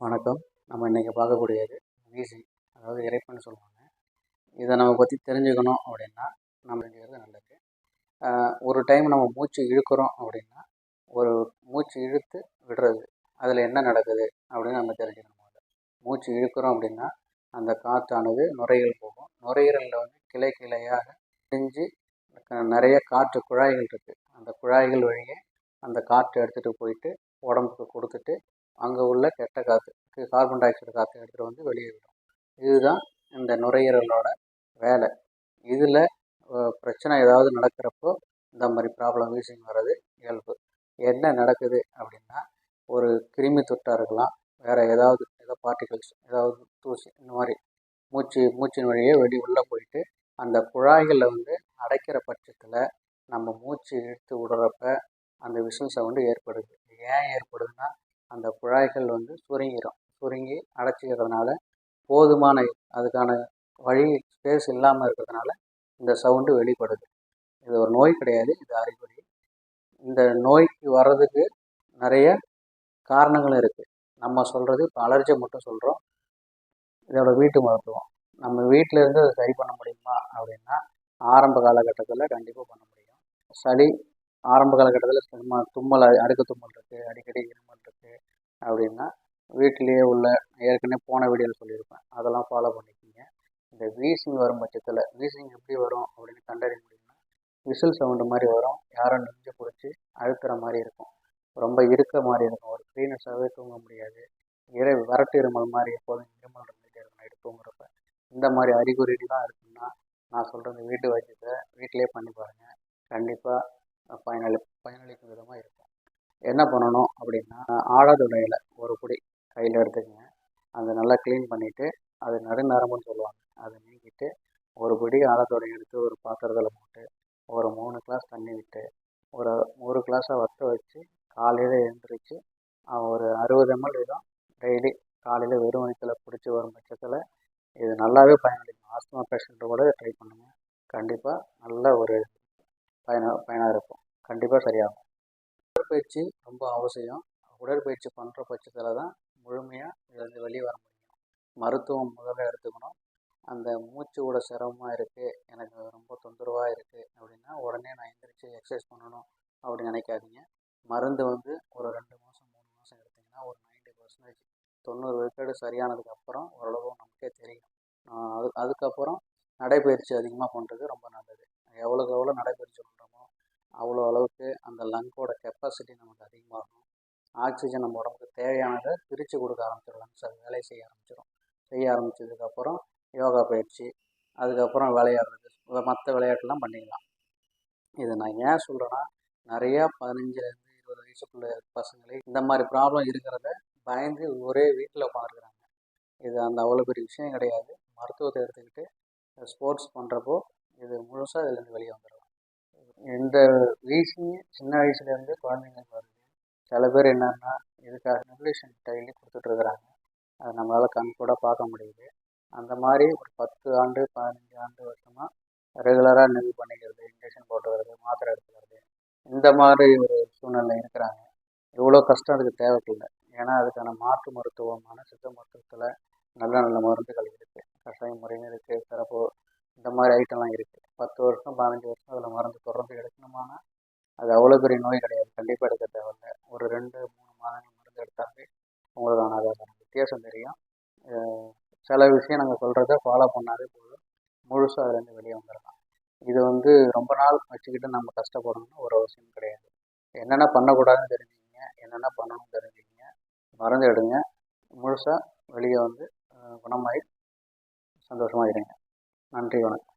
வணக்கம். நம்ம இன்றைக்கி பார்க்கக்கூடியது வீசிங், அதாவது இரைப்பைன்னு சொல்லுவாங்க. இதை நம்ம பற்றி தெரிஞ்சுக்கணும் அப்படின்னா நம்ம தெரிஞ்சுக்கிறது நல்லது. ஒரு டைம் நம்ம மூச்சு இழுக்கிறோம் அப்படின்னா ஒரு மூச்சு இழுத்து விடுறது, அதில் என்ன நடக்குது அப்படின்னு நம்ம தெரிஞ்சுக்கணும். மூச்சு இழுக்கிறோம் அப்படின்னா அந்த காற்றானது நுரையீரல் போகும். நுரையீரலில் வந்து கிளை கிளையாக பிரிஞ்சு நிறைய காற்று குழாய்கள் இருக்குது. அந்த குழாய்கள் வழியே அந்த காற்று எடுத்துகிட்டு போயிட்டு உடம்புக்கு கொடுத்துட்டு அங்கே உள்ள கெட்ட காற்று, கார்பன் டை ஆக்சைடு காற்றை எடுத்துகிட்டு வந்து வெளியே விடும். இதுதான் இந்த நுரையீரலோட வேலை. இதில் பிரச்சனை ஏதாவது நடக்கிறப்போ இந்த மாதிரி ப்ராப்ளம் வீசிங் வர்றது இயல்பு. என்ன நடக்குது அப்படின்னா, ஒரு கிருமி தொட்டாக இருக்கலாம், வேறு ஏதாவது பார்ட்டிகல்ஸ், ஏதாவது தூசி, இந்த மாதிரி மூச்சின் வழியே உள்ளே போயிட்டு அந்த குழாய்களில் வந்து அடைக்கிற பட்சத்தில் நம்ம மூச்சு இழுத்து விடுறப்ப அந்த விசில் சவுண்டு ஏற்படுது. ஏன் ஏற்படுதுன்னா, அந்த குழாய்கள் வந்து சுருங்கி அடைச்சிக்கிறதுனால போதுமான அதுக்கான வழி ஸ்பேஸ் இல்லாமல் இருக்கிறதுனால இந்த சவுண்டு வெளிப்படுது. இது ஒரு நோய் கிடையாது, இது அறிகுறி. இந்த நோய்க்கு வர்றதுக்கு நிறைய காரணங்களும் இருக்குது. நம்ம சொல்கிறது இப்போ அலர்ஜி மட்டும் சொல்கிறோம். இதோட வீட்டு மருத்துவம் நம்ம வீட்டில் இருந்து அதை சரி பண்ண முடியுமா அப்படின்னா, ஆரம்ப காலகட்டத்தில் கண்டிப்பாக பண்ண முடியும். சளி ஆரம்ப காலகட்டத்தில் தும்மல், அடுக்கு தும்மல் இருக்குது, அடிக்கடி இருமல் இருக்குது அப்படின்னா வீட்டிலேயே உள்ள, ஏற்கனவே போன வீடியோவில் சொல்லியிருப்பேன், அதெல்லாம் ஃபாலோ பண்ணிக்கிங்க. இந்த வீசிங் வரும் பட்சத்தில், வீசிங் எப்படி வரும் அப்படின்னு கண்டறிய முடியும்னா, விசில் சவுண்டு மாதிரி வரும், யாரும் நெஞ்சு பிடிச்சி அழுத்துற மாதிரி இருக்கும், ரொம்ப இருக்க மாதிரி இருக்கும், ஒரு க்ளீனஸாகவே தூங்க முடியாது, வரட்டு இருமல் மாதிரி எப்போதும் இருமல் இருந்துகிட்டே இருக்கும் நைட்டு தூங்குறப்ப. இந்த மாதிரி அறிகுறிலாம் இருக்குன்னா நான் சொல்கிற இந்த வீட்டு வைத்தியத்தை வீட்டிலே பண்ணி பாருங்கள். கண்டிப்பாக பயனளிக்கும் விதமாக இருக்கும். என்ன பண்ணணும் அப்படின்னா, ஆடாதொடையில் ஒரு பொடி கையில் எடுத்துக்கங்க. அதை நல்லா க்ளீன் பண்ணிவிட்டு, அது நடுநரம்புன்னு சொல்லுவாங்க, அதை நீக்கிட்டு ஒரு பொடி ஆடாதொடை எடுத்து ஒரு பாத்திரத்தில் போட்டு ஒரு 3 கிளாஸ் தண்ணி விட்டு ஒரு கிளாஸாக வற்ற வச்சு காலையில் எழுந்திரிச்சு ஒரு 60 ml வீதம் டெய்லி காலையில் வெறும் வயிற்றில் பிடிச்சி வரும் பட்சத்தில் இது நல்லாவே பயனளிக்கும். ஆஸ்துமா பேஷண்ட்டு கூட ட்ரை பண்ணுங்கள். கண்டிப்பாக நல்ல ஒரு பயனாக இருக்கும். கண்டிப்பாக சரியாகும். உடற்பயிற்சி ரொம்ப அவசியம். உடற்பயிற்சி பண்ணுற பட்சத்தில் தான் முழுமையாக இதுலேருந்து வெளியே வர முடியும். மருத்துவம் முதல்ல எடுத்துக்கணும். அந்த மூச்சு விட சிரமமாக இருக்குது, எனக்கு ரொம்ப தொந்தரவாக இருக்குது அப்படின்னா உடனே நான் எந்திரிச்சு எக்ஸசைஸ் பண்ணணும் அப்படின்னு நினைக்காதீங்க. மருந்து வந்து ஒரு 2 மாதம் 3 மாதம் எடுத்திங்கன்னா ஒரு 90% 90 விழுக்காடு சரியானதுக்கப்புறம் ஓரளவு நமக்கே தெரியும். அதுக்கப்புறம் நடைப்பயிற்சி அதிகமாக பண்ணுறது ரொம்ப நல்லது. எவ்வளோக்கு எவ்வளோ நடைப்பயிற்சி பண்ணுறோமோ அவ்வளோ அளவுக்கு அந்த லங்கோட கெப்பாசிட்டி நமக்கு அதிகமாகும். ஆக்சிஜன் நம்ம உடம்புக்கு தேவையானதை பிரித்து கொடுக்க ஆரம்பிச்சிடும். லங்ஸ் அது வேலை செய்ய ஆரம்பித்ததுக்கப்புறம் யோகா பயிற்சி, அதுக்கப்புறம் விளையாடுறது, மற்ற விளையாட்டுலாம் பண்ணிக்கலாம். இதை நான் ஏன் சொல்கிறேன்னா, நிறையா 15லேருந்து 20 வயசுக்குள்ள பசங்களே இந்த மாதிரி ப்ராப்ளம் இருக்கிறத பயந்து ஒரே வீட்டில் உட்காந்துருக்குறாங்க. இது அவ்வளோ பெரிய விஷயம் கிடையாது. மருத்துவத்தை எடுத்துக்கிட்டு ஸ்போர்ட்ஸ் பண்ணுறப்போ இது முழுசாக இதுலேருந்து வெளியே வந்துடலாம். இந்த வீசிங் சின்ன வயசுலேருந்து குழந்தைங்களுக்கு வருது. சில பேர் என்னன்னா இதுக்காக நெபுலேஷன் டெய்லி கொடுத்துட்ருக்குறாங்க. அதை நம்மளால் கண் கூட பார்க்க முடியுது. அந்த மாதிரி ஒரு 10 ஆண்டு 15 ஆண்டு வருஷமாக ரெகுலராக நெல் பண்ணிக்கிறது, இன்ஜெக்ஷன் போட்டுக்கிறது, மாத்திரை எடுத்துக்கிறது, இந்த மாதிரி ஒரு சூழ்நிலை இருக்கிறாங்க. இவ்வளோ கஷ்டம் அதுக்கு தேவையில்லை. ஏன்னா அதுக்கான மாற்று மருத்துவமான சித்த மருத்துவத்தில் நல்ல நல்ல மருந்துகள் இருக்குது. கஷாய முறையும் இருக்குது, சிறப்பு, இந்த மாதிரி ஐட்டம்லாம் இருக்குது. 10 வருஷம் 15 வருஷம் அதில் மருந்து தொடர்ந்து எடுக்கணுமானா அது அவ்வளோ பெரிய நோய் கிடையாது. கண்டிப்பாக எடுக்க தேவையில்லை. ஒரு 2-3 மாதங்கள் மருந்து எடுத்தாலே உங்களுக்கான அதற்கான வித்தியாசம் தெரியும். சில விஷயம் நாங்கள் சொல்கிறத ஃபாலோ பண்ணாலே போதும், முழுசாக அதுலேருந்து வெளியே வந்துடலாம். இது வந்து ரொம்ப நாள் வச்சுக்கிட்டு நம்ம கஷ்டப்படணும்னு ஒரு அவசியம் கிடையாது. என்னென்ன பண்ணக்கூடாதுன்னு தெரிஞ்சுக்கிங்க, என்னென்ன பண்ணணும்னு தெரிஞ்சுக்கிங்க, மருந்து எடுங்க, முழுசாக வெளியே வந்து குணமாகி சந்தோஷமாக இருங்க. நன்றி, வணக்கம்.